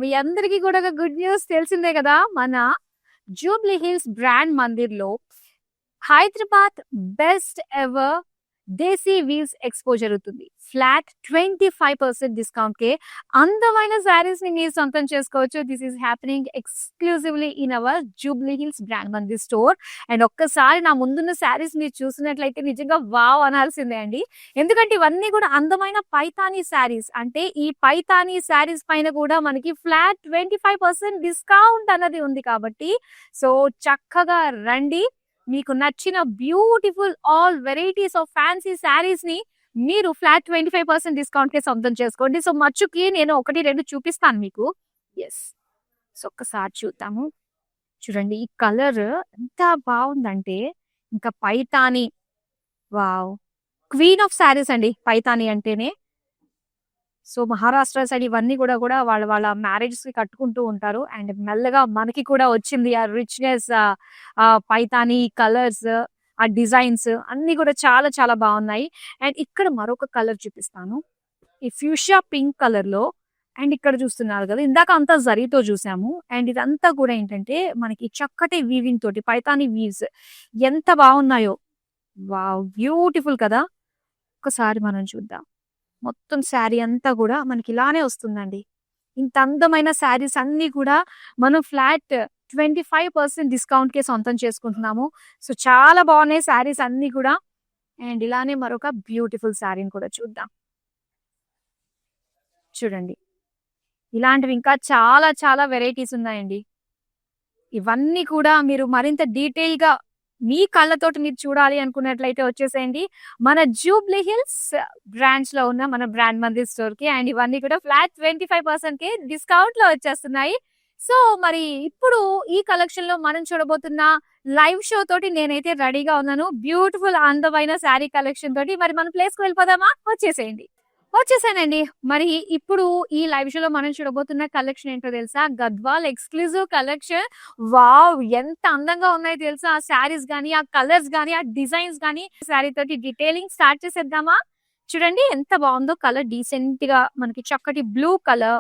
మీ అందరికీ కూడా ఒక గుడ్ న్యూస్ తెలిసిందే కదా! మన జూబ్లీ హిల్స్ బ్రాండ్ మందిర్‌లో Hyderabad best ever desi weaves expo జరుగుతుంది. ఫ్లాట్ 25% డిస్కౌంట్‌కే అందమైన శారీస్‌ని మీరు సొంతం చేసుకోవచ్చు. This is happening exclusively in our Jubilee Hills Brand Mandir store. And ఒక్కసారి నా ముందున్న శారీస్ మీరు చూసినట్లయితే నిజంగా వావ్ అనాల్సిందే అండి. ఎందుకంటే ఇవన్నీ కూడా అందమైన పైతానీ శారీస్. అంటే ఈ పైతానీ శారీస్ పైన కూడా మనకి ఫ్లాట్ 25% డిస్కౌంట్ అన్నది ఉంది కాబట్టి సో చక్కగా రండి. మీకు నచ్చిన beautiful all varieties of fancy saris ని మీరు ఫ్లాట్ 25% డిస్కౌంట్ కి సొంతం చేసుకోండి. సో మచ్చుకి నేను 1, 2 చూపిస్తాను మీకు. ఎస్. సో ఒక్కసారి చూద్దాము. చూడండి ఈ కలర్ ఎంత బాగుందంటే ఇంకా Paithani wow! Queen of saris అండి పైతాని అంటేనే. సో మహారాష్ట్ర సైడ్ ఇవన్నీ కూడా వాళ్ళ మ్యారేజెస్‌కి కట్టుకుంటూ ఉంటారు. అండ్ మెల్లగా మనకి కూడా వచ్చింది ఆ రిచ్‌నెస్ పైతాని కలర్స్, ఆ డిజైన్స్ అన్నీ కూడా చాలా చాలా బాగున్నాయి. అండ్ ఇక్కడ మరొక కలర్ చూపిస్తాను. ఈ ఫ్యూషియా పింక్ కలర్‌లో అండ్ ఇక్కడ చూస్తున్నారు కదా! ఇందాక అంతా జరీతో చూసాము. అండ్ ఇదంతా కూడా ఏంటంటే మనకి చక్కటి వీవింగ్ తోటి పైతాని వీవ్స్ ఎంత బాగున్నాయో. వావ్! బ్యూటిఫుల్ కదా! ఒక్కసారి మనం చూద్దాం. మొత్తం శారీ అంతా కూడా మనకి ఇలానే వస్తుందండి. ఇంత అందమైన శారీస్ అన్నీ కూడా మనం ఫ్లాట్ 25% డిస్కౌంట్‌కే సొంతం చేసుకుంటున్నాము. సో చాలా బాగున్నాయి శారీస్ అన్నీ కూడా. అండ్ ఇలానే మరొక బ్యూటిఫుల్ శారీని కూడా చూద్దాం. చూడండి. ఇలాంటివి ఇంకా చాలా చాలా వెరైటీస్ ఉన్నాయండి. ఇవన్నీ కూడా మీరు మరింత డీటెయిల్‌గా మీ కళ్ళతోటి మీరు చూడాలి అనుకున్నట్లయితే వచ్చేసేయండి. మన జూబ్లీ హిల్స్ బ్రాంచ్‌లో ఉన్న మన బ్రాండ్ మందిర్ స్టోర్‌కి. అండ్ ఇవన్నీ కూడా ఫ్లాట్ 25%కే డిస్కౌంట్‌లో వచ్చేస్తున్నాయి. సో మరి ఇప్పుడు ఈ కలెక్షన్‌లో మనం చూడబోతున్న లైవ్ షో తోటి నేనైతే రెడీగా ఉన్నాను. బ్యూటిఫుల్ అందమైన శారీ కలెక్షన్ తోటి. మరి మన ప్లేస్‌కి వెళ్ళిపోదామా? వచ్చేసేయండి. వచ్చేసానండి. మరి ఇప్పుడు ఈ లైవ్ షోలో మనం చూడబోతున్న కలెక్షన్ ఏంటో తెలుసా? Gadwal exclusive collection. వావ్! ఎంత అందంగా ఉన్నాయో తెలుసా? ఆ శారీస్ గాని, ఆ కలర్స్ గాని, ఆ డిజైన్స్ గాని శారీ తోటి డీటెయిలింగ్ స్టార్ట్ చేసేద్దామా? చూడండి ఎంత బాగుందో కలర్ డీసెంట్‌గా మనకి చక్కటి blue colour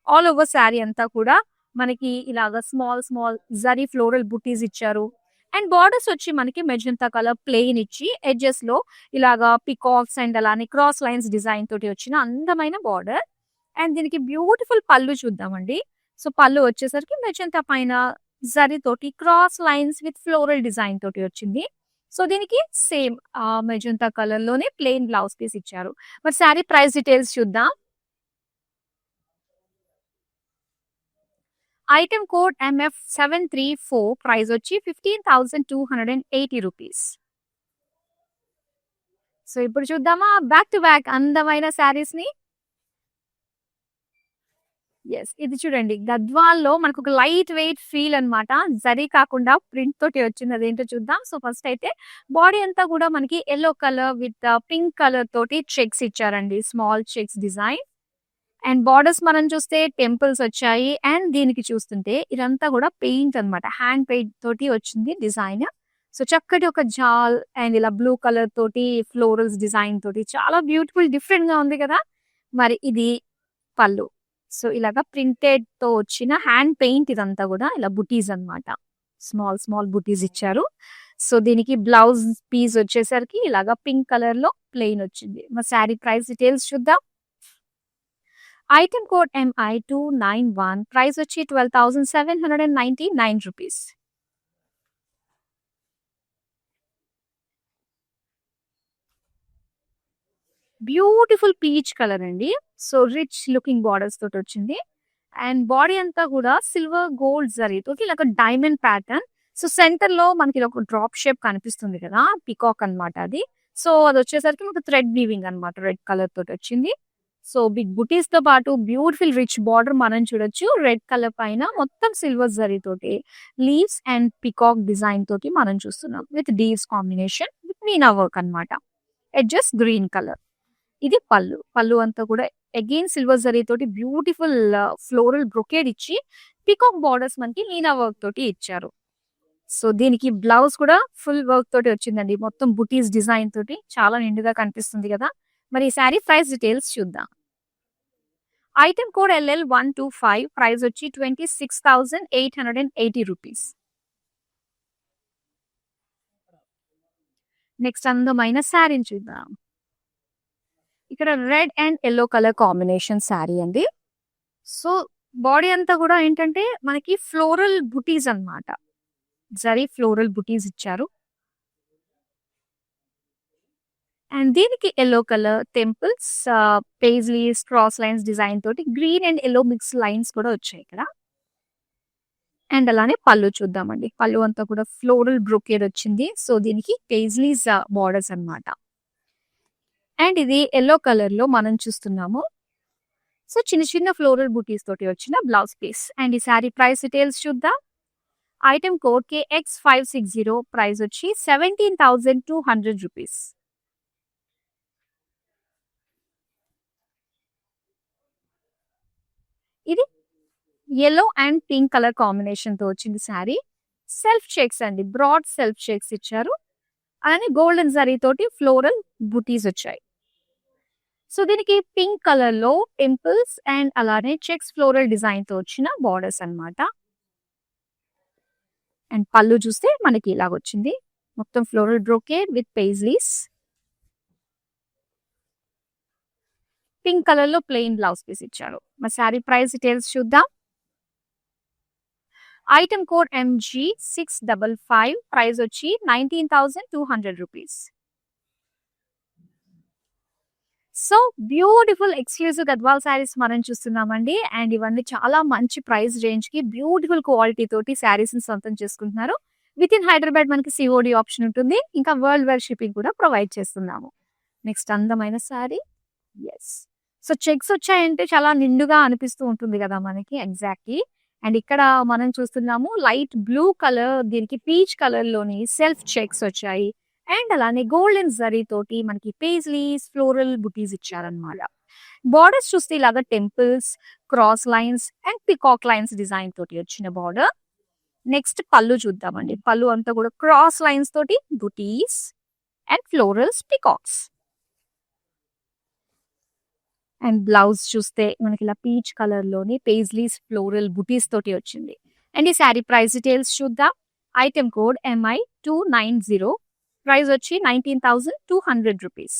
all over sari అంతా కూడా మనకి ఇలాగా స్మాల్ స్మాల్ జరీ ఫ్లోరల్ బుటీస్ ఇచ్చారు. అండ్ బార్డర్స్ వచ్చి మనకి మెజంతా కలర్ ప్లెయిన్ ఇచ్చి ఎడ్జెస్ లో ఇలాగా పికాక్స్ అండ్ అలానే క్రాస్ లైన్స్ డిజైన్ తోటి వచ్చిన అందమైన బార్డర్. అండ్ దీనికి బ్యూటిఫుల్ పళ్ళు చూద్దామండి. సో పళ్ళు వచ్చేసరికి మెజంతా పైన జరీ తోటి cross lines with floral design తోటి వచ్చింది. సో దీనికి సేమ్ మెజంతా కలర్ లోనే ప్లెయిన్ బ్లౌజ్ పీస్ ఇచ్చారు. మరి శారీ ప్రైస్ డీటెయిల్స్ చూద్దాం. ఐటమ్ కోడ్ MF734 ప్రైస్ వచ్చి 15,280 రూపీస్. సో ఇప్పుడు చూద్దామా బ్యాక్ టు బ్యాక్ అందమైన శారీస్ ని. ఎస్ ఇది చూడండి గద్వాల్లో మనకు ఒక లైట్ వెయిట్ ఫీల్ అన్నమాట. జరీ కాకుండా ప్రింట్ తోటి వచ్చింది అదేంటో చూద్దాం. సో ఫస్ట్ అయితే బాడీ అంతా కూడా మనకి yellow colour with pink colour తోటి చెక్స్ ఇచ్చారండి. Small checks design. And borders మనం చూస్తే టెంపుల్స్ వచ్చాయి. అండ్ దీనికి చూస్తుంటే ఇదంతా కూడా పెయింట్ అన్నమాట. హ్యాండ్ పెయింట్ తోటి వచ్చింది డిజైన్. సో చక్కటి ఒక జాల్ అండ్ ఇలా బ్లూ కలర్ తోటి ఫ్లోరల్స్ డిజైన్ తోటి చాలా బ్యూటిఫుల్ డిఫరెంట్ గా ఉంది కదా. మరి ఇది పళ్ళు. సో ఇలాగా ప్రింటెడ్ తో వచ్చిన హ్యాండ్ పెయింట్ ఇదంతా కూడా ఇలా బుటీస్ అన్నమాట. స్మాల్ స్మాల్ బుటీస్ ఇచ్చారు. సో దీనికి బ్లౌజ్ పీస్ వచ్చేసరికి ఇలాగా పింక్ కలర్ లో ప్లెయిన్ వచ్చింది. మరి శారీ ప్రైస్ డీటెయిల్స్ చూద్దాం. ఐటమ్ కోడ్ MI291 ప్రైస్ వచ్చి 12,799 రూపీస్. బ్యూటిఫుల్ పీచ్ కలర్ అండి. సో రిచ్ లుకింగ్ బార్డర్స్ తోటి వచ్చింది. అండ్ బాడీ అంతా కూడా సిల్వర్ గోల్డ్ జరీ తోటి ఇలాగ డైమండ్ ప్యాటర్న్. సో సెంటర్ లో మనకి ఒక డ్రాప్ షేప్ కనిపిస్తుంది కదా పికాక్ అన్నమాట అది. సో అది వచ్చేసరికి మనకు థ్రెడ్ వీవింగ్ అన్నమాట. రెడ్ కలర్ తోటి వచ్చింది. సో బిగ్ బుటీస్ తో పాటు బ్యూటిఫుల్ రిచ్ బార్డర్ మనం చూడొచ్చు. రెడ్ కలర్ పైన మొత్తం సిల్వర్ జరీ తోటి లీవ్స్ అండ్ పికాక్ డిజైన్ తోటి మనం చూస్తున్నాం. విత్ డీవ్స్ కాంబినేషన్ విత్ మీనా వర్క్ అన్నమాట. Edges green colour. ఇది పళ్ళు. పళ్ళు అంతా కూడా అగైన్ సిల్వర్ జరీ తోటి బ్యూటిఫుల్ ఫ్లోరల్ బ్రొకేడ్ ఇచ్చి పికాక్ బార్డర్స్ మనకి మీనా వర్క్ తోటి ఇచ్చారు. సో దీనికి బ్లౌజ్ కూడా ఫుల్ వర్క్ తోటి వచ్చిందండి. మొత్తం బుటీస్ డిజైన్ తోటి చాలా నిండుగా కనిపిస్తుంది కదా. మరి ఈ శారీ ప్రైస్ డీటెయిల్స్ చూద్దాం. ఐటమ్ కోడ్ LL125, ప్రైస్ వచ్చి 26,880 రూపీస్. నెక్స్ట్ అందమైన శారీని చూద్దాం. ఇక్కడ red and yellow colour combination sari అండి. సో బాడీ అంతా కూడా ఏంటంటే మనకి ఫ్లోరల్ బుటీస్ అన్నమాట. జరీ ఫ్లోరల్ బుటీస్ ఇచ్చారు. అండ్ దీనికి yellow colour temples, paisleys, cross lines design తోటి green and yellow mix lines కూడా వచ్చాయి ఇక్కడ. అండ్ అలానే పళ్ళు చూద్దామండి. పళ్ళు అంతా కూడా ఫ్లోరల్ బ్రొకేడ్ వచ్చింది. సో దీనికి పేజ్లీస్ బార్డర్స్ అన్నమాట. అండ్ ఇది ఎల్లో కలర్ లో మనం చూస్తున్నాము. సో చిన్న చిన్న ఫ్లోరల్ బూటీస్ తోటి వచ్చిన బ్లౌజ్ పీస్. అండ్ ఈ శారీ ప్రైస్ డీటెయిల్స్ చూద్దాం. ఐటమ్ కోడ్ KX560, ప్రైస్ వచ్చి 17,200 రూపీస్. ఇది yellow and pink colour combination తో వచ్చింది శారీ. సెల్ఫ్ చెక్స్ అండి, బ్రాడ్ సెల్ఫ్ చెక్స్ ఇచ్చారు. అలానే గోల్డెన్ జరీ తోటి ఫ్లోరల్ బుటీస్ వచ్చాయి. సో దీనికి పింక్ కలర్ లో టెంపుల్స్ అండ్ అలానే చెక్స్ ఫ్లోరల్ డిజైన్ తో వచ్చిన బార్డర్స్ అన్నమాట. అండ్ పళ్ళు చూస్తే మనకి ఇలాగొచ్చింది, మొత్తం floral brocade with paisleys. Pink colour లో ప్లెయిన్ బ్లౌజ్ పీస్ ఇచ్చారు. మా శారీ ప్రైస్ డీటెయిల్స్ చూద్దాం. ఐటమ్ కోడ్ MG655, ప్రైస్ వచ్చి 19,200 rupees. So beautiful exclusive Gadwal saris మనం చూస్తున్నామండి. అండ్ ఇవన్నీ చాలా మంచి ప్రైస్ రేంజ్ కి బ్యూటిఫుల్ క్వాలిటీ తోటి శారీస్ ని సొంతం చేసుకుంటున్నారు. విత్ ఇన్ హైదరాబాద్ మనకి COD ఆప్షన్ ఉంటుంది. ఇంకా వరల్డ్ వైడ్ షిప్పింగ్ కూడా ప్రొవైడ్ చేస్తున్నాము. నెక్స్ట్ అందమైన శారీ. ఎస్, సో చెక్స్ వచ్చాయంటే చాలా నిండుగా అనిపిస్తూ ఉంటుంది కదా మనకి. ఎగ్జాక్ట్లీ. అండ్ ఇక్కడ మనం చూస్తున్నాము లైట్ బ్లూ కలర్, దీనికి పీచ్ కలర్ లోని సెల్ఫ్ చెక్స్ వచ్చాయి. అండ్ అలానే గోల్డెన్ జరీ తోటి మనకి పేజ్లీస్, ఫ్లోరల్ బుటీస్ ఇచ్చారనమాట. బార్డర్స్ చూస్తే ఇలాగా temples, cross lines and peacock lines design తోటి వచ్చిన బార్డర్. నెక్స్ట్ పళ్ళు చూద్దామండి. పళ్ళు అంతా కూడా క్రాస్ లైన్స్ తోటి బుటీస్ and florals, peacocks. And blouse చూస్తే మనకి ఇలా పీచ్ కలర్ లోని పేజ్లీస్, ఫ్లోరల్ బుటీస్ తోటి వచ్చింది. అండ్ ఈ శారీ ప్రైస్ డీటెయిల్స్ చూద్దాం. ఐటమ్ కోడ్ MI290, ప్రైస్ వచ్చి 19,200 రూపీస్.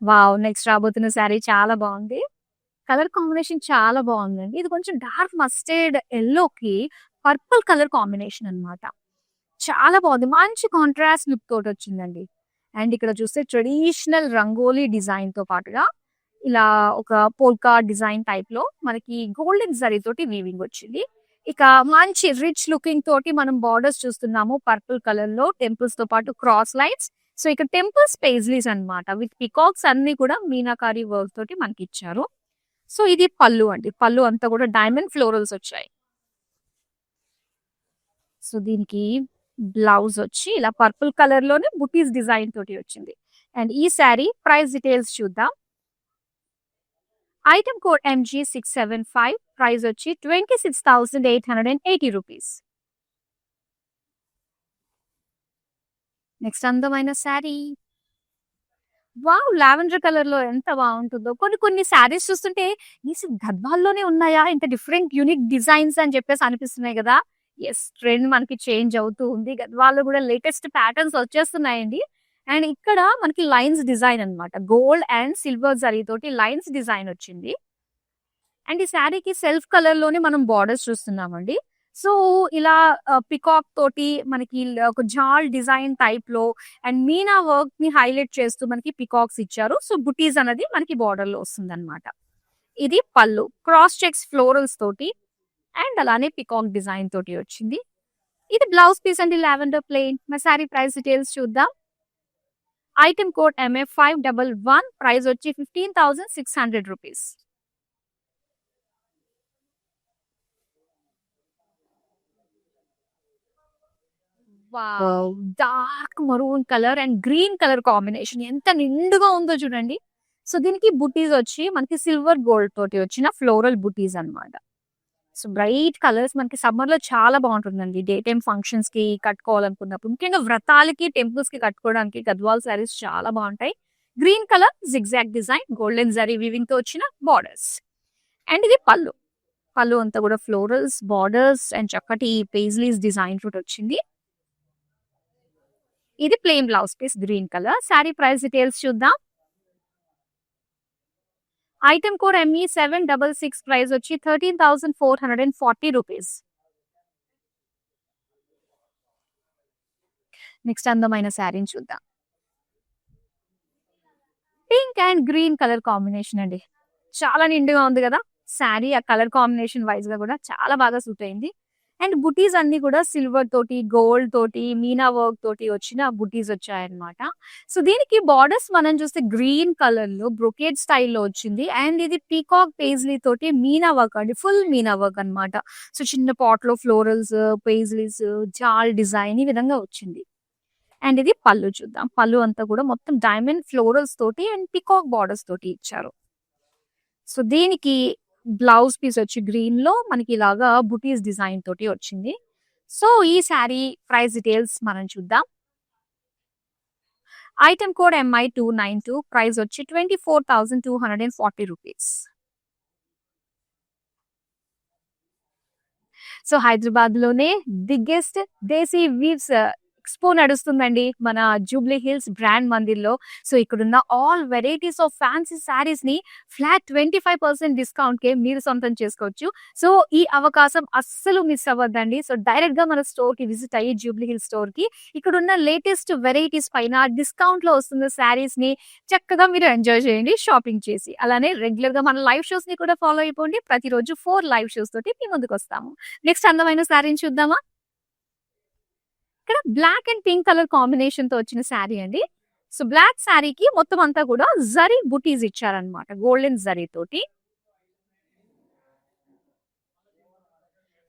వావ్, నెక్స్ట్ రాబోతున్న శారీ చాలా బాగుంది. కలర్ కాంబినేషన్ చాలా బాగుందండి. ఇది కొంచెం డార్క్ మస్టర్డ్ ఎల్లోకి పర్పుల్ కలర్ కాంబినేషన్ అన్నమాట. చాలా బాగుంది, మంచి కాంట్రాస్ట్ లుక్ తోటి వచ్చిందండి. అండ్ ఇక్కడ చూస్తే ట్రెడిషనల్ రంగోలీ డిజైన్ తో పాటుగా ఇలా ఒక పోల్కా డిజైన్ టైప్ లో మనకి గోల్డెన్ జరీ తోటి వీవింగ్ వచ్చింది. ఇక మంచి రిచ్ లుకింగ్ తోటి మనం బార్డర్స్ చూస్తున్నాము పర్పుల్ కలర్ లో, టెంపుల్స్ తో పాటు క్రాస్ లైన్స్. సో ఇక్కడ టెంపుల్స్ పేజ్లీస్ అన్నమాట విత్ పికాక్స్ అన్ని కూడా మీనాకారి వర్క్ తోటి మనకి ఇచ్చారు. సో ఇది పళ్ళు అండి. పళ్ళు అంతా కూడా డైమండ్ ఫ్లోరల్స్ వచ్చాయి. సో దీనికి బ్లౌజ్ వచ్చి ఇలా పర్పుల్ కలర్ లోనే బుటీస్ డిజైన్ తోటి వచ్చింది. అండ్ ఈ శారీ ప్రైస్ డీటెయిల్స్ చూద్దాం. ఐటమ్ కోడ్ MG675, ప్రైస్ వచ్చి 26,880 రూపీస్. నెక్స్ట్ అందమైన శారీ. వావ్, లావెండర్ కలర్ లో ఎంత బాగుంటుందో. కొన్ని శారీస్ చూస్తుంటే ఈ గద్వాల్లోనే ఉన్నాయా, ఇంత డిఫరెంట్ యూనిక్ డిజైన్స్ అని చెప్పేసి అనిపిస్తున్నాయి కదా. ఎస్, ట్రెండ్ మనకి చేంజ్ అవుతూ ఉంది. గద్వాల్లో కూడా లేటెస్ట్ ప్యాటర్న్స్ వచ్చేస్తున్నాయండి. అండ్ ఇక్కడ మనకి లైన్స్ డిజైన్ అన్నమాట, గోల్డ్ అండ్ సిల్వర్ జరీ తోటి లైన్స్ డిజైన్ వచ్చింది. అండ్ ఈ శారీకి సెల్ఫ్ కలర్ లోనే మనం బార్డర్స్ చూస్తున్నామండి. సో ఇలా పికాక్ తోటి మనకి ఒక జాల్ డిజైన్ టైప్ లో అండ్ మీనా వర్క్ ని హైలైట్ చేస్తూ మనకి పికాక్స్ ఇచ్చారు. సో బుటీస్ అనేది మనకి బార్డర్ లో వస్తుంది అనమాట. ఇది పళ్ళు, క్రాస్ చెక్స్ ఫ్లోరల్స్ తోటి అండ్ అలానే పికాక్ డిజైన్ తోటి వచ్చింది. ఇది బ్లౌజ్ పీస్ అండి, లావెండర్ ప్లెయిన్. మా శారీ ప్రైస్ డీటెయిల్స్ చూద్దాం. ఐటమ్ కోడ్ MF511, ప్రైస్ వచ్చి 15,600 rupees. Wow, dark maroon colour and green colour combination ఎంత నిండుగా ఉందో చూడండి. సో దీనికి బుటీస్ వచ్చి మనకి సిల్వర్ గోల్డ్ తోటి వచ్చిన ఫ్లోరల్ బుటీస్ అన్నమాట. సో బ్రైట్ కలర్స్ మనకి సమ్మర్ లో చాలా బాగుంటుందండి. డే టైమ్ ఫంక్షన్స్ కి కట్టుకోవాలనుకున్నప్పుడు, ముఖ్యంగా వ్రతాలకి, టెంపుల్స్ కి కట్టుకోవడానికి గద్వాల్ శారీస్ చాలా బాగుంటాయి. Green colour zigzag design, golden zari weaving తో వచ్చిన బార్డర్స్. అండ్ ఇది పళ్ళు. పళ్ళు అంతా కూడా ఫ్లోరల్స్, బార్డర్స్ అండ్ చక్కటి పేజ్లీస్ డిజైన్ తోటి వచ్చింది. ఇది plain blouse piece green colour. Sari price details చూద్దాం. ఐటమ్ కోడ్ ME766, ప్రైస్ వచ్చి 13,440 రూపీస్. నెక్స్ట్ అందమైన శారీని చూద్దాం. Pink and green colour combination అండి. చాలా నిండుగా ఉంది కదా శారీ. ఆ కలర్ కాంబినేషన్ వైజ్ గా కూడా చాలా బాగా సూట్ అయింది. అండ్ బుటీస్ అన్ని కూడా సిల్వర్ తోటి, గోల్డ్ తోటి, మీనా వర్క్ తోటి వచ్చిన బుటీస్ వచ్చాయన్నమాట. సో దీనికి బార్డర్స్ మనం చూస్తే గ్రీన్ కలర్ లో బ్రొకేడ్ స్టైల్లో వచ్చింది. అండ్ ఇది పీకాక్ పేజ్లీ తోటి మీనా వర్క్ అండి, ఫుల్ మీనా వర్క్ అన్నమాట. సో చిన్న పాట్ లో ఫ్లోరల్స్, పేజ్లీస్, జాల్ డిజైన్ ఈ విధంగా వచ్చింది. అండ్ ఇది పళ్ళు చూద్దాం. పళ్ళు అంతా కూడా మొత్తం డైమండ్ ఫ్లోరల్స్ తోటి అండ్ పికాక్ బార్డర్స్ తోటి ఇచ్చారు. సో దీనికి బ్లౌజ్ పీస్ వచ్చి గ్రీన్ లో మనకి ఇలాగా బుటీస్ డిజైన్ తోటి వచ్చింది. సో ఈ శారీ ప్రైస్ డీటెయిల్స్ మనం చూద్దాం. ఐటమ్ కోడ్ MI292, ప్రైస్ వచ్చి 24,240 రూపీస్. సో హైదరాబాద్ లోనే బిగ్గెస్ట్ దేశీ వీవ్స్ ఎక్స్పో నడుస్తుందండి మన జూబ్లీ హిల్స్ బ్రాండ్ మందిర్లో. సో ఇక్కడున్న all varieties of fancy saris ని ఫ్లాట్ 25% డిస్కౌంట్ కే మీరు సొంతం చేసుకోవచ్చు. సో ఈ అవకాశం అస్సలు మిస్ అవ్వద్దండి. సో డైరెక్ట్ గా మన స్టోర్ కి విజిట్ అయ్యి జూబ్లీ హిల్స్ స్టోర్ కి ఇక్కడున్న లేటెస్ట్ వెరైటీస్ పైన డిస్కౌంట్ లో వస్తున్న శారీస్ ని చక్కగా మీరు ఎంజాయ్ చేయండి షాపింగ్ చేసి. అలానే రెగ్యులర్ గా మన లైవ్ షోస్ ని కూడా ఫాలో అయిపోండి. ప్రతిరోజు 4 లైవ్ షోస్ తోటి మీ ముందుకు వస్తాము. నెక్స్ట్ అందమైన శారీని చూద్దామా. ఇక్కడ black and pink colour combination తో వచ్చిన శారీ అండి. సో బ్లాక్ శారీకి మొత్తం అంతా కూడా జరీ బుటీస్ ఇచ్చారనమాట, గోల్డెన్ జరీ తోటి.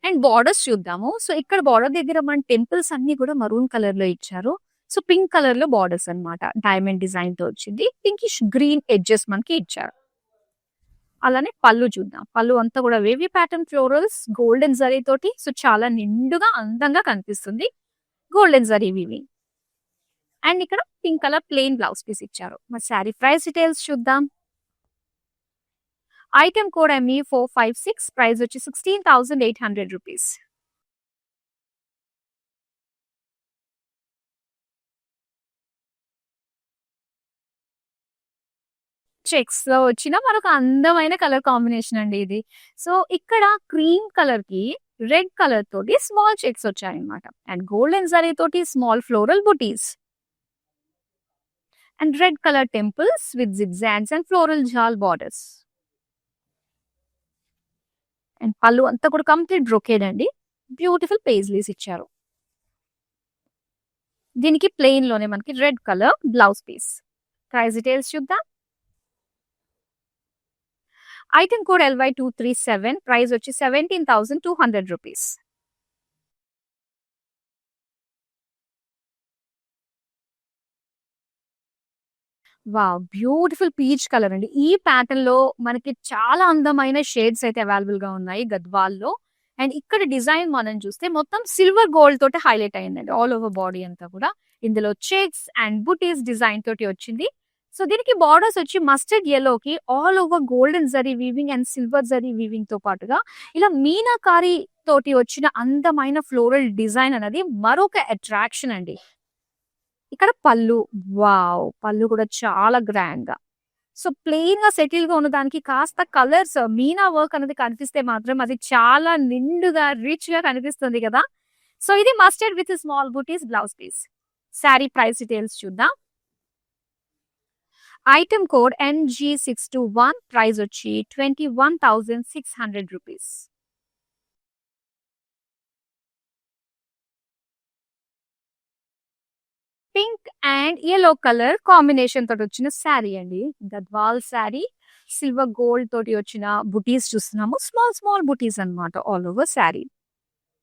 అండ్ బార్డర్స్ చూద్దాము. సో ఇక్కడ బార్డర్ దగ్గర మన టెంపుల్స్ అన్ని కూడా మరూన్ కలర్ లో ఇచ్చారు. సో పింక్ కలర్ లో బార్డర్స్ అన్నమాట, డైమండ్ డిజైన్ తో వచ్చింది. పింకిష్ గ్రీన్ ఎడ్జెస్ మనకి ఇచ్చారు. అలానే పళ్ళు చూద్దాం. పళ్ళు అంతా కూడా wavy pattern florals, golden zari తోటి. సో చాలా నిండుగా అందంగా కనిపిస్తుంది, గోల్డెన్ జరీ వీవింగ్. అండ్ ఇక్కడ pink colour plain blouse piece ఇచ్చారు. మరి శారీ ప్రైస్ డీటెయిల్స్ చూద్దాం. ఐటమ్ కోడ్ ME456, ప్రైస్ వచ్చి 16,800 రూపీస్. చెక్స్ లో వచ్చిన మరొక అందమైన కలర్ కాంబినేషన్ అండి ఇది. సో ఇక్కడ క్రీమ్ కలర్ కి రెడ్ కలర్ తోటి స్మాల్ చెక్స్ వచ్చాయన్నమాట. అండ్ గోల్డెన్ జరీ తోటి small floral buttis. And red colour temples with zigzags and floral jaal borders. And పళ్ళు అంతా కూడా కంప్లీట్ బ్రొకేడ్ అండి, బ్యూటిఫుల్ పేజ్లీస్ ఇచ్చారు. దీనికి ప్లెయిన్ లోనే మనకి red colour blouse piece. Price details చూద్దాం. ఐటమ్ కోడ్ LY237, ప్రైస్ వచ్చి 17,200 rupees. Wow, beautiful peach colour అండి. ఈ ప్యాటర్న్ లో మనకి చాలా అందమైన షేడ్స్ అయితే అవైలబుల్ గా ఉన్నాయి గద్వాల్లో. అండ్ ఇక్కడ డిజైన్ మనం చూస్తే మొత్తం సిల్వర్ గోల్డ్ తోటి హైలైట్ అయిందండి ఆల్ ఓవర్ బాడీ అంతా కూడా. ఇందులో చెక్స్ అండ్ బుటీస్ డిజైన్ తోటి వచ్చింది. సో దీనికి బార్డర్స్ వచ్చి మస్టర్డ్ ఎల్లోకి all over golden zari weaving and silver zari weaving తో పాటుగా ఇలా మీనాకారి తోటి వచ్చిన అందమైన ఫ్లోరల్ డిజైన్ అనేది మరొక అట్రాక్షన్ అండి. ఇక్కడ పళ్ళు, వావ్, పళ్ళు కూడా చాలా గ్రాండ్ గా. సో ప్లెయిన్ గా సెటిల్ గా ఉన్న దానికి కాస్త కలర్స్ మీనా వర్క్ అనేది కనిపిస్తే మాత్రం అది చాలా నిండుగా రిచ్ గా కనిపిస్తుంది కదా. సో ఇది mustard with small butis blouse piece. Sari price details చూద్దాం. ఐటమ్ కోడ్ NG621, ప్రైస్ వచ్చి 21,600 rupees. Pink and yellow colour combination తోటి వచ్చిన శారీ అండి, గద్వాల్ శారీ. సిల్వర్ గోల్డ్ తోటి వచ్చిన బుటీస్ చూస్తున్నాము, స్మాల్ స్మాల్ బుటీస్ అన్నమాట ఆల్ ఓవర్ శారీ.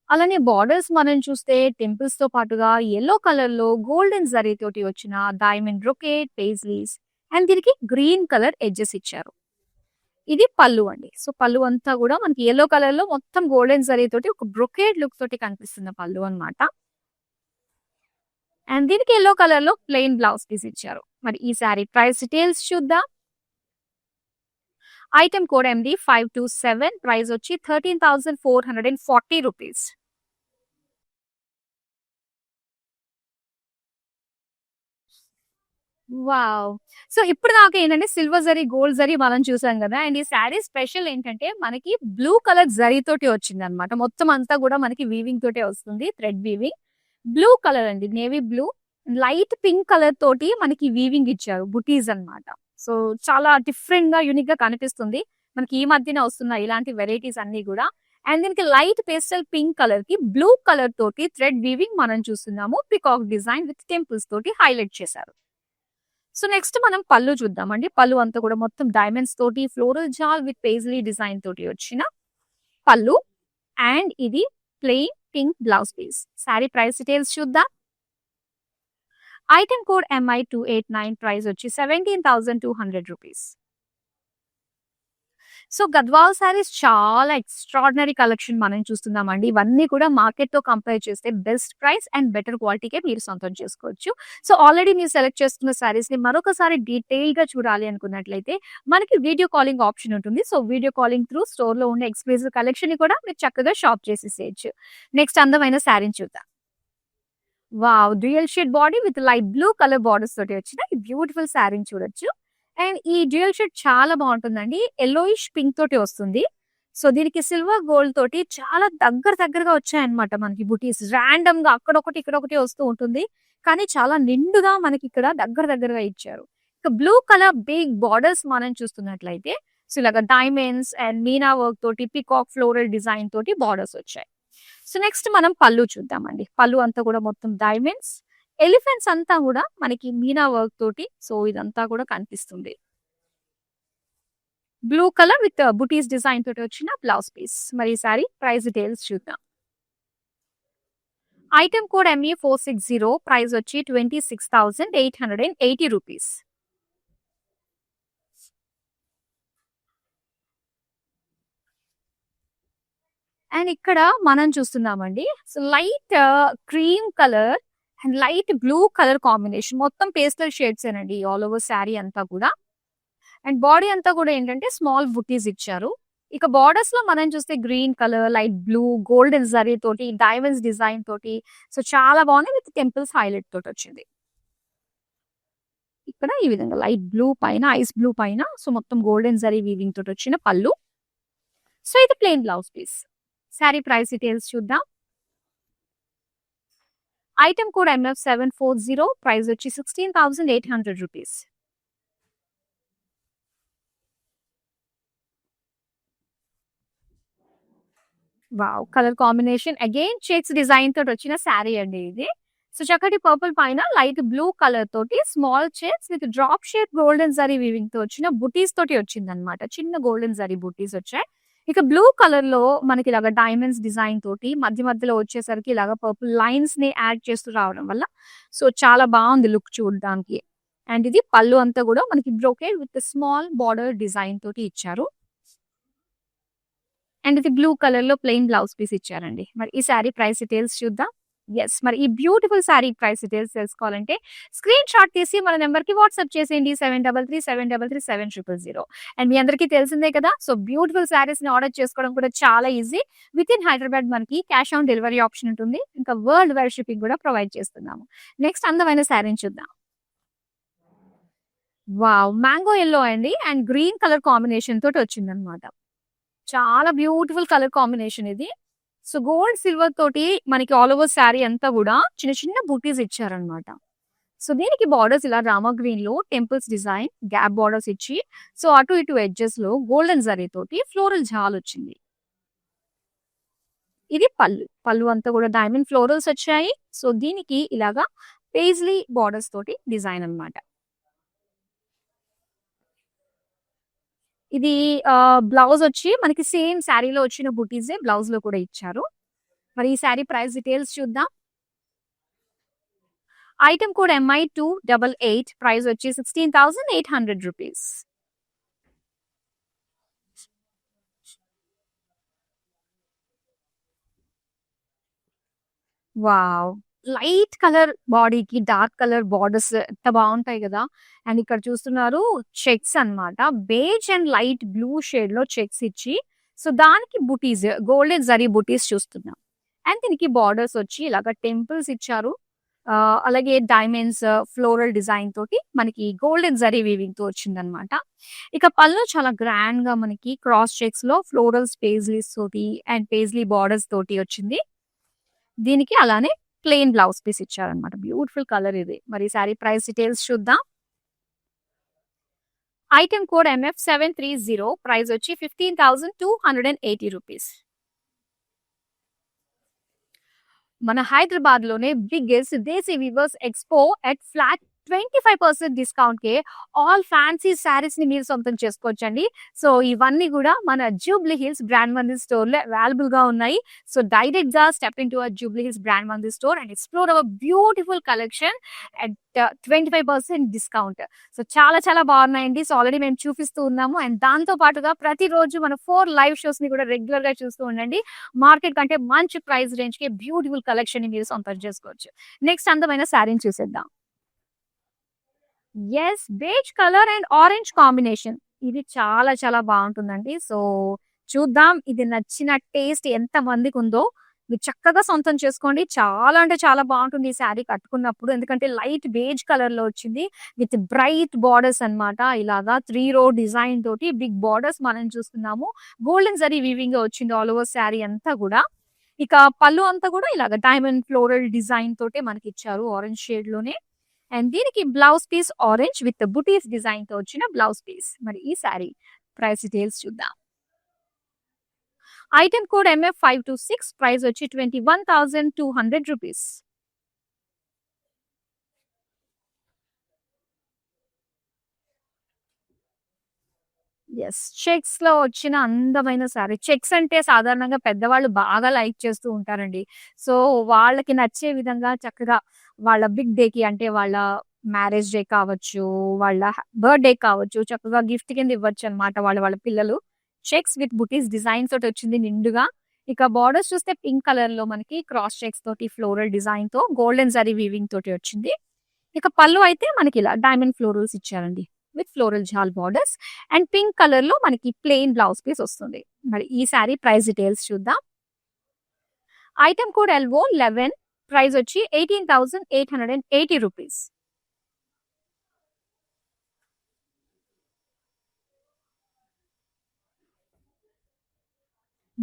అలానే బార్డర్స్ మనం చూస్తే టెంపుల్స్ తో పాటుగా yellow కలర్ లో గోల్డెన్ జరీ తోటి వచ్చిన డైమండ్ బ్రొకేడ్ పేజ్లీస్ అండ్ దీనికి గ్రీన్ కలర్ ఎడ్జెస్ ఇచ్చారు. ఇది పళ్ళు అండి. సో పళ్ళు అంతా కూడా మనకి yellow కలర్ లో మొత్తం గోల్డెన్ జరీ తోటి ఒక బ్రొకేడ్ లుక్ తోటి కనిపిస్తున్న పళ్ళు అన్నమాట. అండ్ దీనికి yellow కలర్ లో ప్లెయిన్ బ్లౌజ్ పీస్ ఇచ్చారు. మరి ఈ శారీ ప్రైస్ డీటెయిల్స్ చూద్దాం. ఐటెమ్ కోడ్ MD 527, ప్రైస్ వచ్చి 13,440 రూపీస్. వావ్! సో ఇప్పుడు దాకా ఏంటంటే సిల్వర్ జరీ, గోల్డ్ జరీ మనం చూసాం గదా! అండ్ ఈ శారీ స్పెషల్ ఏంటంటే మనకి బ్లూ కలర్ జరీ తోటి వచ్చిందనమాట. మొత్తం అంతా గూడా మనకి వీవింగ్ తోటే వస్తుంది. Thread weaving. బ్లూ కలర్ అండి. Navy blue. Light pink colour తోటి మనకి వీవింగ్ ఇచ్చారు. బుటీస్ అన్నమాట. సో చాలా డిఫరెంట్‌గా, యూనిక్‌గా కనిపిస్తుంది. మనకి ఈ మధ్యనే వస్తున్నాయి ఇలాంటి వెరైటీస్ అన్నీ గూడా. అండ్ దీనికి లైట్ పేస్టల్ పింక్ కలర్‌కి బ్లూ కలర్ తోటి థ్రెడ్ వీవింగ్ మనం చూస్తున్నాము. పీకాక్ డిజైన్ విత్ టెంపుల్స్ తోటి హైలైట్ చేశారు. సో నెక్స్ట్ మనం పళ్ళు చూద్దామండి. పళ్ళు అంతా కూడా మొత్తం డైమండ్స్ తోటి ఫ్లోరల్ జాల్ విత్ పేజ్లీ డిజైన్ తోటి వచ్చిన పళ్ళు. అండ్ ఇది plain pink blouse piece. Sari price details చూద్దాం. ఐటెమ్ కోడ్ MI289, ప్రైస్ వచ్చి 17,200 రూపీస్. సో గద్వాల్ సారీస్ చాలా ఎక్స్ట్రార్డినరీ కలెక్షన్ మనం చూస్తున్నామండి. ఇవన్నీ కూడా మార్కెట్‌తో కంపేర్ చేస్తే బెస్ట్ ప్రైస్ అండ్ బెటర్ క్వాలిటీకే మీరు సొంతం చేసుకోవచ్చు. సో ఆల్రెడీ మీరు సెలెక్ట్ చేసుకున్న సారీస్‌ని మరొకసారి డీటెయిల్‌గా చూడాలి అనుకున్నట్లయితే మనకి వీడియో కాలింగ్ ఆప్షన్ ఉంటుంది. సో వీడియో కాలింగ్ త్రూ స్టోర్‌లో ఉండే ఎక్స్క్లూజివ్ కలెక్షన్‌ని కూడా మీరు చక్కగా షాప్ చేసేసేయొచ్చు. నెక్స్ట్ అందమైన సారీని చూద్దాం. Wow! Dual shade body with light blue colour borders తోటి వచ్చిన ఈ బ్యూటిఫుల్ సారీని చూడొచ్చు. అండ్ ఈ డ్యూయల్ షేడ్ చాలా బాగుంటుందండి. యెల్లోయిష్ పింక్ తోటి వస్తుంది. సో దీనికి సిల్వర్ గోల్డ్ తోటి చాలా దగ్గరగా వచ్చాయన్నమాట మనకి బుటీస్. రాండమ్ గా అక్కడొకటి ఇక్కడొకటి వస్తూ ఉంటుంది. కానీ చాలా నిండుగా మనకి ఇక్కడ దగ్గరగా ఇచ్చారు. ఇక బ్లూ కలర్ బిగ్ బార్డర్స్ మనం చూస్తున్నట్లయితే సో ఇలాగ డైమండ్స్ అండ్ మీనా వర్క్ తోటి పీకాక్ ఫ్లోరల్ డిజైన్ తోటి బార్డర్స్ వచ్చాయి. సో నెక్స్ట్ మనం పళ్ళు చూద్దామండి. పళ్ళు అంతా కూడా మొత్తం డైమండ్స్, ఎలిఫెంట్స్ అంతా కూడా మనకి మీనా వర్క్ తోటి సో ఇదంతా కూడా కనిపిస్తుంది. Blue colour with buttis design తోటి వచ్చిన బ్లౌజ్ పీస్. మరి ఈ సారీ ప్రైస్ డీటెయిల్స్ చూద్దాం. ఐటమ్ కోడ్ ME460, ప్రైస్ వచ్చి 26,880 రూపీస్. అండ్ ఇక్కడ మనం చూస్తున్నామండి. So light cream colour and light blue colour combination. మొత్తం పేస్టల్ షేడ్స్ ఏనండి ఆల్ ఓవర్ శారీ అంతా కూడా. అండ్ బాడీ అంతా కూడా ఏంటంటే స్మాల్ బుటీస్ ఇచ్చారు. ఇక బార్డర్స్ లో మనం చూస్తే green colour, light blue, golden zari తోటి, డైమండ్స్ డిజైన్ తోటి సో చాలా బాగుంది. విత్ టెంపుల్స్ హైలైట్ తోటి వచ్చింది. ఇక్కడ ఈ విధంగా లైట్ బ్లూ పైన, ఐస్ బ్లూ పైన సో మొత్తం గోల్డెన్ జరీ వీవింగ్ తోటి వచ్చిన పళ్ళు. సో ఇది plain blouse piece. Sari price details చూద్దాం. ఐటమ్ కోడ్ MF740, ప్రైస్ వచ్చి 16,800 rupees. Wow! Colour combination again checks design తోటి వచ్చిన శారీ అండి ఇది. సో చక్కటి పర్పుల్ పైన లైట్ బ్లూ కలర్ తోటి small checks with drop shape golden zari weaving తో వచ్చిన బుటీస్ తోటి వచ్చిందన్నమాట. చిన్న గోల్డెన్ జరీ బుటీస్ వచ్చాయి. ఇక బ్లూ కలర్ లో మనకి ఇలాగ డైమండ్స్ డిజైన్ తోటి మధ్యలో వచ్చేసరికి ఇలాగ పర్పుల్ లైన్స్ ని యాడ్ చేస్తూ రావడం వల్ల సో చాలా బాగుంది లుక్ చూడడానికి. అండ్ ఇది పళ్ళు అంతా కూడా మనకి brocade with small border design తోటి ఇచ్చారు. అండ్ ఇది బ్లూ కలర్ లో ప్లెయిన్ బ్లౌజ్ పీస్ ఇచ్చారండి. మరి ఈ శారీ ప్రైస్ డీటెయిల్స్ చూద్దాం. ఎస్, మరి ఈ బ్యూటిఫుల్ శారీ ప్రైస్ డీటెయిల్స్ తెలుసుకోవాలంటే స్క్రీన్ షాట్ తీసి మన నెంబర్ కి వాట్సాప్ చేసేయండి 7337337000. అండ్ మీ అందరికీ తెలిసిందే కదా, సో బ్యూటిఫుల్ శారీస్ ని ఆర్డర్ చేసుకోవడం కూడా చాలా ఈజీ. విత్ ఇన్ హైదరాబాద్ మనకి క్యాష్ ఆన్ డెలివరీ ఆప్షన్ ఉంటుంది. ఇంకా వరల్డ్ వైడ్ షిప్పింగ్ కూడా ప్రొవైడ్ చేస్తున్నాము. నెక్స్ట్ అందమైన శారీని చూద్దాం. వావ్! మ్యాంగో ఎల్లో అండి అండ్ గ్రీన్ కలర్ కాంబినేషన్ తోటి వచ్చిందనమాట. చాలా బ్యూటిఫుల్ కలర్ కాంబినేషన్ ఇది. సో గోల్డ్ సిల్వర్ తోటి మనకి ఆల్ ఓవర్ శారీ అంతా కూడా చిన్న బూటీస్ ఇచ్చారనమాట. సో దీనికి బార్డర్స్ ఇలా రామా గ్రీన్ లో టెంపుల్స్ డిజైన్ గ్యాప్ బార్డర్స్ ఇచ్చి సో అటు ఇటు ఎడ్జెస్ లో గోల్డెన్ జరీ తోటి ఫ్లోరల్ జాల్ వచ్చింది. ఇది పళ్ళు అంతా కూడా డైమండ్ ఫ్లోరల్స్ వచ్చాయి. సో దీనికి ఇలాగా పేజ్లీ బార్డర్స్ తోటి డిజైన్ అన్నమాట. ఇది బ్లౌజ్ వచ్చి మనకి సేమ్ శారీలో వచ్చిన బుటీసే బ్లౌజ్ లో కూడా ఇచ్చారు. మరి ఈ శారీ ప్రైస్ డీటెయిల్స్ చూద్దాం. ఐటమ్ కోడ్ MI288, ప్రైస్ వచ్చి 16,800 రూపీస్. వావ్! లైట్ కలర్ బాడీకి డార్క్ కలర్ బార్డర్స్ ఎంత బాగుంటాయి కదా. అండ్ ఇక్కడ చూస్తున్నారు చెక్స్ అన్నమాట. Beige and light blue shade లో చెక్స్ ఇచ్చి, సో దానికి బుటీస్, గోల్డెన్ జరీ బుటీస్ చూస్తున్నాం. అండ్ దీనికి బార్డర్స్ వచ్చి ఇలాగ టెంపుల్స్ ఇచ్చారు. అలాగే డైమండ్స్, ఫ్లోరల్ డిజైన్ తోటి మనకి గోల్డెన్ జరీ వీవింగ్ తో వచ్చిందనమాట. ఇక పళ్ళు చాలా గ్రాండ్ గా మనకి క్రాస్ చెక్స్ లో ఫ్లోరల్స్ పేజ్లీస్ తోటి అండ్ పేజ్లీ బార్డర్స్ తోటి వచ్చింది. దీనికి అలానే ప్లెయిన్ బ్లౌజ్ పీస్ ఇచ్చారనమాట. బ్యూటిఫుల్ కలర్ ఇది. మరి సారీ ప్రైస్ డీటెయిల్స్ చూద్దాం. ఐటమ్ కోడ్ MF730, ప్రైస్ వచ్చి 15,280 రూపీస్. మన హైదరాబాద్ లోనే biggest Desi weavers expo at flat 25% discount కే ఆల్ ఫ్యాన్సీ శారీస్ ని మీరు సొంతం చేసుకోవచ్చండి. సో ఇవన్నీ కూడా మన జూబ్లీ హిల్స్ బ్రాండ్ మందిర్ స్టోర్ లో అవైలబుల్ గా ఉన్నాయి. సో డైరెక్ట్ గా step in to Jubilee Hills Brand Mandir store and explore our beautiful collection at 25% discount. So చాలా చాలా బాగున్నాయండి. సో ఆల్రెడీ మేము చూపిస్తూ ఉన్నాము. అండ్ దాంతో పాటుగా ప్రతిరోజు మన 4 లైవ్ షోస్ ని కూడా రెగ్యులర్ గా చూస్తూ ఉండండి. మార్కెట్ కంటే మంచి ప్రైస్ రేంజ్ కి బ్యూటిఫుల్ కలెక్షన్ ని మీరు సొంతం చేసుకోవచ్చు. నెక్స్ట్ అందమైన శారీని చూసేద్దాం. Yes, beige colour and orange combination. ఇది చాలా చాలా బాగుంటుందండి. సో చూద్దాం ఇది నచ్చిన టేస్ట్ ఎంత మందికి ఉందో. మీరు చక్కగా సొంతం చేసుకోండి. చాలా అంటే చాలా బాగుంటుంది ఈ శారీ కట్టుకున్నప్పుడు. ఎందుకంటే లైట్ బేజ్ కలర్ లో వచ్చింది విత్ బ్రైట్ బార్డర్స్ అన్నమాట. ఇలాగా 3 రో డిజైన్ తోటి బిగ్ బార్డర్స్ మనం చూస్తున్నాము. గోల్డెన్ జరీ వీవింగ్ వచ్చింది ఆల్ ఓవర్ శారీ అంతా కూడా. ఇక పళ్ళు అంతా కూడా ఇలాగ డైమండ్ ఫ్లోరల్ డిజైన్ తోటే మనకి ఇచ్చారు ఆరెంజ్ షేడ్ లోనే. అండ్ దీనికి blouse piece orange with buttis design తో వచ్చిన బ్లౌజ్ పీస్. మరి ఈ శారీ ప్రైస్ డీటెయిల్స్ చూద్దాం. ఐటమ్ కోడ్ MF526, ప్రైస్ వచ్చి 21,200 రూపీస్. ఎస్, చెక్స్ లో వచ్చిన అందమైన శారీ. చెక్స్ అంటే సాధారణంగా పెద్దవాళ్ళు బాగా లైక్ చేస్తూ ఉంటారండి. సో వాళ్ళకి నచ్చే విధంగా చక్కగా వాళ్ళ బిగ్ డేకి అంటే వాళ్ళ మ్యారేజ్ డే కావచ్చు, వాళ్ళ బర్త్డే కావచ్చు, చక్కగా గిఫ్ట్ కింద ఇవ్వచ్చు అనమాట వాళ్ళ వాళ్ళ పిల్లలు. చెక్స్ విత్ బుటీస్ డిజైన్ తోటి వచ్చింది నిండుగా. ఇక బార్డర్స్ చూస్తే పింక్ కలర్ లో మనకి క్రాస్ చెక్స్ తోటి ఫ్లోరల్ డిజైన్ తో గోల్డెన్ జరీ వీవింగ్ తోటి వచ్చింది. ఇక పళ్ళు అయితే మనకి ఇలా డైమండ్ ఫ్లోరల్స్ ఇచ్చారండి with floral jaal borders. And pink colour లో మనకి ప్లెయిన్ బ్లౌజ్ పీస్ వస్తుంది. మరి ఈ శారీ ప్రైస్ డీటెయిల్స్ చూద్దాం. ఐటమ్ కోడ్ LO11, ప్రైస్ వచ్చి 18,880 rupees.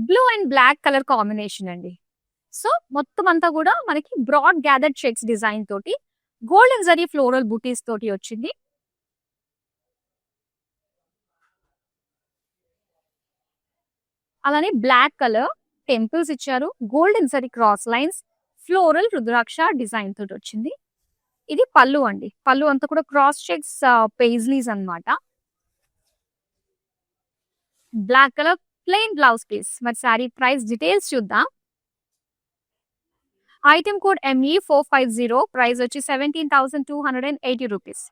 Blue and black colour combination అండి. సో మొత్తం అంతా కూడా మనకి బ్రాడ్ గ్యాదర్డ్ చెక్స్ డిజైన్ తోటి గోల్డెన్ జరీ ఫ్లోరల్ బుటీస్ తోటి వచ్చింది. అలానే బ్లాక్ కలర్ టెంపుల్స్ ఇచ్చారు. Golden zari cross lines, floral rudraksha design తోటి వచ్చింది. ఇది పళ్ళు అండి. పళ్ళు అంతా కూడా క్రాస్ చెక్స్ పేజ్లీస్ అన్నమాట. Black colour plain blouse piece. మరి సారీ ప్రైస్ డీటెయిల్స్ చూద్దాం. ఐటమ్ కోడ్ ME450, ప్రైస్ వచ్చి 17,280 రూపీస్.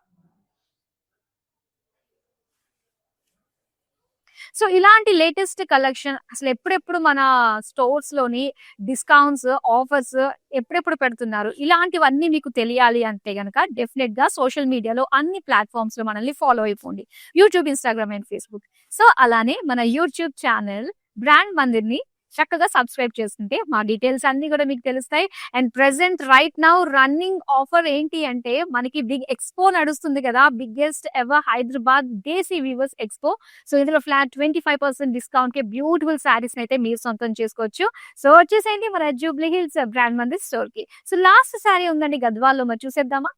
సో ఇలాంటి లేటెస్ట్ కలెక్షన్ అసలు ఎప్పుడెప్పుడు మన స్టోర్స్ లోని డిస్కౌంట్స్, ఆఫర్స్ ఎప్పుడెప్పుడు పెడుతున్నారు, ఇలాంటివన్నీ మీకు తెలియాలి అంటే గనక డెఫినెట్ గా సోషల్ మీడియాలో అన్ని ప్లాట్ఫామ్స్ లో మనల్ని ఫాలో అయిపోండి. YouTube, Instagram and Facebook. So అలానే మన యూట్యూబ్ ఛానల్ బ్రాండ్ మందిర్ ని చక్కగా సబ్స్క్రైబ్ చేసుకుంటే మా డీటెయిల్స్ అన్ని కూడా మీకు తెలుస్తాయి. And present right now running offer ఏంటి అంటే మనకి బిగ్ ఎక్స్పో నడుస్తుంది కదా, బిగ్గెస్ట్ ఎవర్ హైదరాబాద్ దేశీ వీవర్స్ ఎక్స్పో. సో ఇందులో ఫ్లాట్ 25% డిస్కౌంట్ కి బ్యూటిఫుల్ శారీస్ అయితే మీరు సొంతం చేసుకోవచ్చు. సో వచ్చేసేయండి మన జూబ్లీ హిల్స్ బ్రాండ్ మందిర్ స్టోర్ కి. సో లాస్ట్ శారీ ఉందండి గద్వాల్లో, మరి చూసేద్దామా.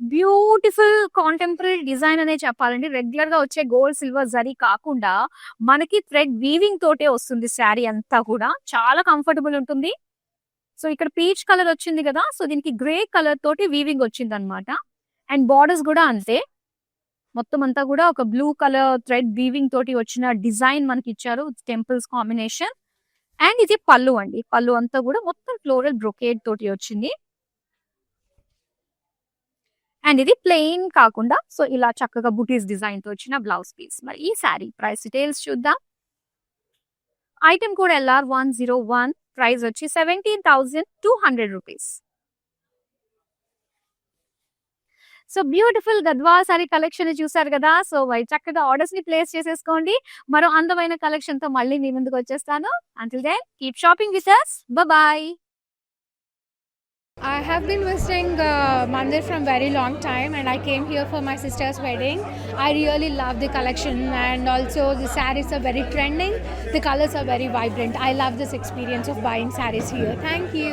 బ్యూటిఫుల్ కాంటెంపరరీ డిజైన్ అనే చెప్పాలండి. రెగ్యులర్ గా వచ్చే గోల్డ్ సిల్వర్ జరీ కాకుండా మనకి థ్రెడ్ వీవింగ్ తోటే వస్తుంది శారీ అంతా కూడా. చాలా కంఫర్టబుల్ ఉంటుంది. సో ఇక్కడ పీచ్ కలర్ వచ్చింది కదా, సో దీనికి గ్రే కలర్ తోటి వీవింగ్ వచ్చింది అనమాట. అండ్ బార్డర్స్ కూడా అంతే. మొత్తం అంతా కూడా ఒక బ్లూ కలర్ థ్రెడ్ వీవింగ్ తోటి వచ్చిన డిజైన్ మనకి ఇచ్చారు, టెంపుల్స్ కాంబినేషన్. అండ్ ఇది పళ్ళు అండి. పళ్ళు అంతా కూడా మొత్తం ఫ్లోరల్ బ్రొకేడ్ తోటి వచ్చింది. అండ్ ఇది ప్లెయిన్ కాకుండా సో ఇలా చక్కగా బుటీస్ డిజైన్ తో వచ్చిన బ్లౌజ్ పీస్. మరి ఈ శారీ ప్రైస్ డీటెయిల్స్ చూద్దాం. ఐటమ్ కోడ్ LR101, ప్రైస్ వచ్చి 17,200 rupees. So beautiful Gadwal sari collection చూసారు కదా. సో చక్కగా ఆర్డర్స్ ని ప్లేస్ చేసేసుకోండి. మరో అందమైన కలెక్షన్ తో మళ్ళీ మీ ముందుకు వచ్చేస్తాను. Until then keep shopping with us. Bye. I have been visiting Mandir from very long time, and I came here for my sister's wedding. I really love the collection, and also the sarees are very trending. The colors are very vibrant. I love this experience of buying sarees here. Thank you.